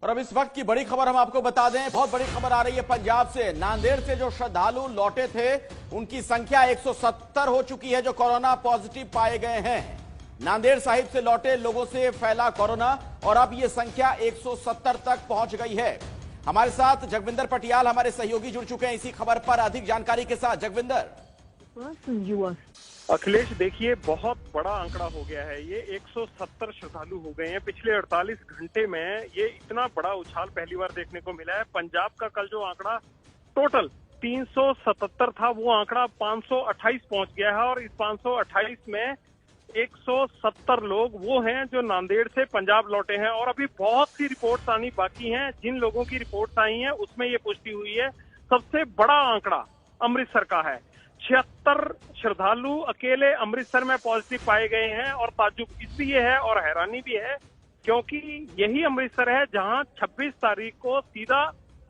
और अब इस वक्त की बड़ी खबर हम आपको बता दें, बहुत बड़ी खबर आ रही है पंजाब से। नांदेड़ से जो श्रद्धालु लौटे थे उनकी संख्या 170 हो चुकी है जो कोरोना पॉजिटिव पाए गए हैं। नांदेड़ साहिब से लौटे लोगों से फैला कोरोना और अब यह संख्या 170 तक पहुंच गई है। हमारे साथ जगविंदर पटियाल हमारे सहयोगी जुड़ चुके हैं इसी खबर पर अधिक जानकारी के साथ। जगविंदर। अखिलेश, देखिए बहुत बड़ा आंकड़ा हो गया है। ये 170 श्रद्धालु हो गए हैं पिछले 48 घंटे में। ये इतना बड़ा उछाल पहली बार देखने को मिला है। पंजाब का कल जो आंकड़ा टोटल 377 था, वो आंकड़ा 528 पहुंच गया है और इस 528 में 170 लोग वो हैं जो नांदेड़ से पंजाब लौटे हैं। और अभी बहुत सी रिपोर्ट्स आनी बाकी हैं। जिन लोगों की रिपोर्ट्स आई हैं उसमें ये पुष्टि हुई है। सबसे बड़ा आंकड़ा अमृतसर का है। 76 श्रद्धालु अकेले अमृतसर में पॉजिटिव पाए गए हैं। और ताज्जुब इसलिए है और हैरानी भी है क्योंकि यही अमृतसर है जहां 26 तारीख को सीधा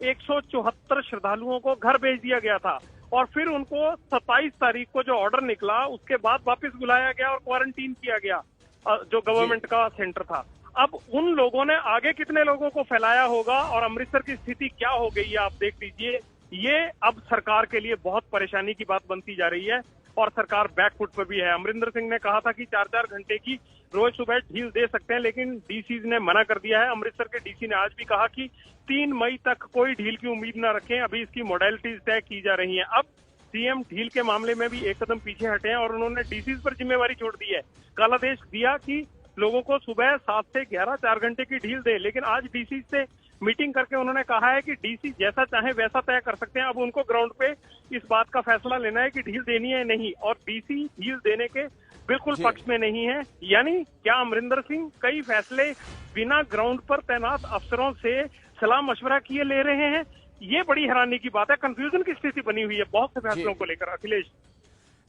174 श्रद्धालुओं को घर भेज दिया गया था और फिर उनको 27 तारीख को जो ऑर्डर निकला उसके बाद वापस बुलाया गया और क्वारंटीन किया गया जो गवर्नमेंट का सेंटर था। अब उन लोगों ने आगे कितने लोगों को फैलाया होगा और अमृतसर की स्थिति क्या हो गई है आप देख लीजिए। ये अब सरकार के लिए बहुत परेशानी की बात बनती जा रही है और सरकार बैकफुट पर भी है। अमरिंदर सिंह ने कहा था कि 4-4 घंटे की रोज सुबह ढील दे सकते हैं, लेकिन डीसी ने मना कर दिया है। अमृतसर के डीसी ने आज भी कहा कि 3 मई तक कोई ढील की उम्मीद न रखें, अभी इसकी मॉडलिटीज तय की जा रही हैं। अब सीएम ढील के मामले में भी एक कदम पीछे हटे हैं और उन्होंने डीसी पर जिम्मेवारी छोड़ दी है। कल आदेश दिया कि लोगों को सुबह 7 से 11 4 घंटे की ढील दे, लेकिन आज डीसी से मीटिंग करके उन्होंने कहा है कि डीसी जैसा चाहे वैसा तय कर सकते हैं। अब उनको ग्राउंड पे इस बात का फैसला लेना है कि ढील देनी है नहीं, और डीसी ढील देने के बिल्कुल पक्ष में नहीं है। यानी क्या अमरिंदर सिंह कई फैसले बिना ग्राउंड पर तैनात अफसरों से सलाह मशवरा किए ले रहे हैं? ये बड़ी हैरानी की बात है। कंफ्यूजन की स्थिति बनी हुई है बहुत से फैसलों को लेकर। अखिलेश,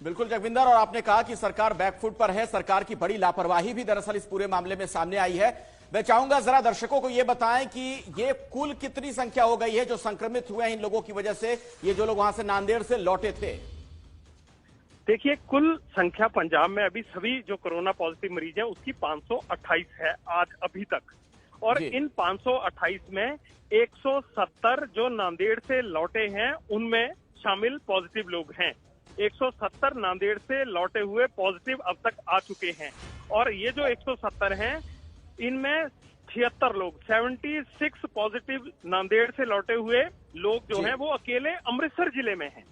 बिल्कुल जगविंदर, और आपने कहा कि सरकार बैकफुट पर है। सरकार की बड़ी लापरवाही भी दरअसल इस पूरे मामले में सामने आई है। मैं चाहूंगा जरा दर्शकों को यह बताएं कि ये कुल कितनी संख्या हो गई है जो संक्रमित हुए हैं इन लोगों की वजह से, ये जो लोग वहां से नांदेड़ से लौटे थे। देखिए, कुल संख्या पंजाब में अभी सभी जो कोरोना पॉजिटिव मरीज हैं उसकी 528 है आज अभी तक। और इन 528 में 170 जो नांदेड़ से लौटे हैं उनमें शामिल पॉजिटिव लोग हैं। 170 नांदेड़ से लौटे हुए पॉजिटिव अब तक आ चुके हैं। और ये जो 170 हैं इनमें 76 लोग 76 पॉजिटिव नांदेड़ से लौटे हुए लोग जो हैं वो अकेले अमृतसर जिले में हैं।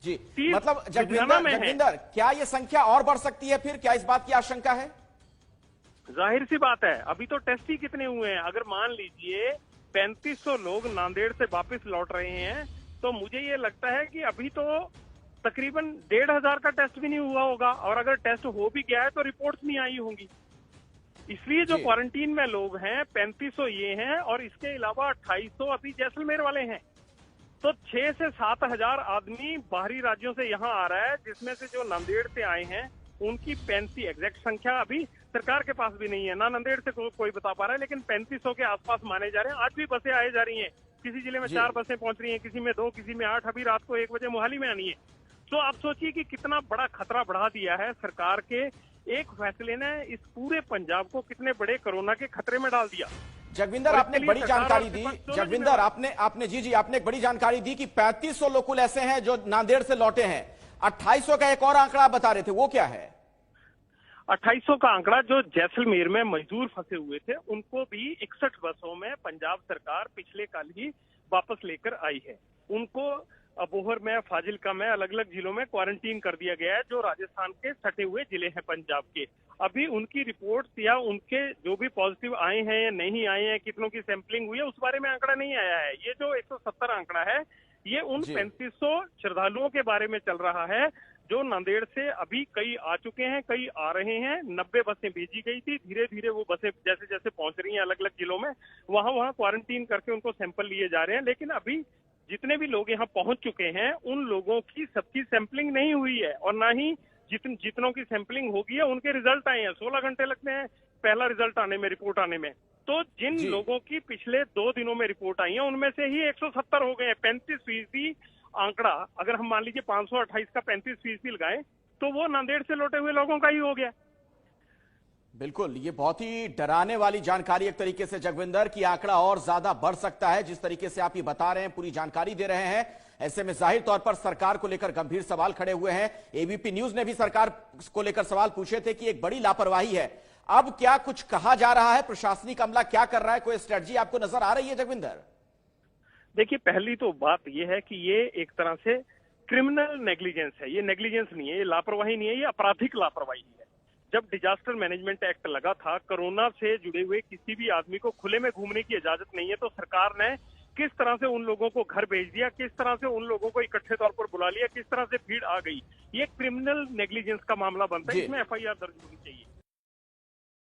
जी, मतलब जगविंदर, क्या ये संख्या और बढ़ सकती है फिर? क्या इस बात की आशंका है? जाहिर सी बात है, अभी तो टेस्ट ही कितने हुए हैं। अगर मान लीजिए 3500 लोग नांदेड़ से वापस लौट रहे हैं तो मुझे ये लगता है कि अभी तो तकरीबन 1500 का टेस्ट भी नहीं हुआ होगा। और अगर टेस्ट हो भी गया है तो रिपोर्ट्स नहीं आई होंगी। इसलिए जो क्वारंटीन में लोग हैं 3500 ये हैं और इसके अलावा 2800 अभी जैसलमेर वाले हैं। तो 6 से 7 हजार आदमी बाहरी राज्यों से यहाँ आ रहा है, जिसमें से जो नांदेड़ से आए हैं उनकी 35 एग्जैक्ट संख्या अभी सरकार के पास भी नहीं है, ना नांदेड़ से कोई बता पा रहा है, लेकिन 3500 के आसपास माने जा रहे हैं। आज भी बसें आए जा रही हैं, किसी जिले में 4 बसें पहुंच रही हैं, किसी में 2, किसी में 8, अभी रात को 1 बजे मोहाली में आनी है। तो आप सोचिए कि कितना बड़ा खतरा बढ़ा दिया है सरकार के एक फैसले ने इस पूरे पंजाब को कितने बड़े कोरोना के खतरे में डाल दिया। जगविंदर, आपने बड़ी जानकारी दी। जगविंदर, आपने आपने एक बड़ी जानकारी दी कि 3500 लोग कुल ऐसे हैं जो नांदेड़ से लौटे हैं। 2800 का एक और आंकड़ा आप बता रहे थे, वो क्या है? 2800 का आंकड़ा जो जैसलमेर में मजदूर फंसे हुए थे उनको भी 61 बसों में पंजाब सरकार पिछले कल ही वापस लेकर आई है। उनको अबोहर में, फाजिलका में, अलग अलग जिलों में क्वारंटीन कर दिया गया है जो राजस्थान के सटे हुए जिले हैं पंजाब के। अभी उनकी रिपोर्ट्स या उनके जो भी पॉजिटिव आए हैं या नहीं आए हैं, कितनों की सैंपलिंग हुई है, उस बारे में आंकड़ा नहीं आया है। ये जो 170 आंकड़ा है ये उन 3500 श्रद्धालुओं के बारे में चल रहा है जो नांदेड़ से अभी कई आ चुके हैं, कई आ रहे हैं। 90 बसें भेजी गई थी, धीरे धीरे वो बसें जैसे जैसे पहुंच रही हैं अलग अलग जिलों में, वहां क्वारंटीन करके उनको सैंपल लिए जा रहे हैं। लेकिन अभी जितने भी लोग यहाँ पहुंच चुके हैं उन लोगों की सबकी सैंपलिंग नहीं हुई है और ना ही जितनों की सैंपलिंग होगी है उनके रिजल्ट आए हैं। 16 घंटे लगते हैं पहला रिजल्ट आने में, रिपोर्ट आने में। तो जिन लोगों की पिछले 2 दिनों में रिपोर्ट आई है उनमें से ही 170 हो गए हैं। 35% आंकड़ा अगर हम मान लीजिए 528 का 35% लगाएं तो वो नांदेड़ से लौटे हुए लोगों का ही हो गया। बिल्कुल, ये बहुत ही डराने वाली जानकारी एक तरीके से जगविंदर की आंकड़ा और ज्यादा बढ़ सकता है। जिस तरीके से आप ये बता रहे हैं, पूरी जानकारी दे रहे हैं, ऐसे में जाहिर तौर पर सरकार को लेकर गंभीर सवाल खड़े हुए हैं। एबीपी न्यूज ने भी सरकार को लेकर सवाल पूछे थे कि एक बड़ी लापरवाही है। अब क्या कुछ कहा जा रहा है? प्रशासनिक अमला क्या कर रहा है? कोई स्ट्रेटजी आपको नजर आ रही है जगविंदर? देखिए, पहली तो बात यह है कि ये एक तरह से क्रिमिनल नेग्लिजेंस है। ये नेग्लिजेंस नहीं है, ये लापरवाही नहीं है, ये आपराधिक लापरवाही है। जब डिजास्टर मैनेजमेंट एक्ट लगा था, कोरोना से जुड़े हुए किसी भी आदमी को खुले में घूमने की इजाजत नहीं है, तो सरकार ने किस तरह से उन लोगों को घर भेज दिया, किस तरह से उन लोगों को इकट्ठे तौर पर बुला लिया, किस तरह से भीड़ आ गई, ये क्रिमिनल नेग्लिजेंस का मामला बनता है। इसमें एफआईआर दर्ज होनी चाहिए।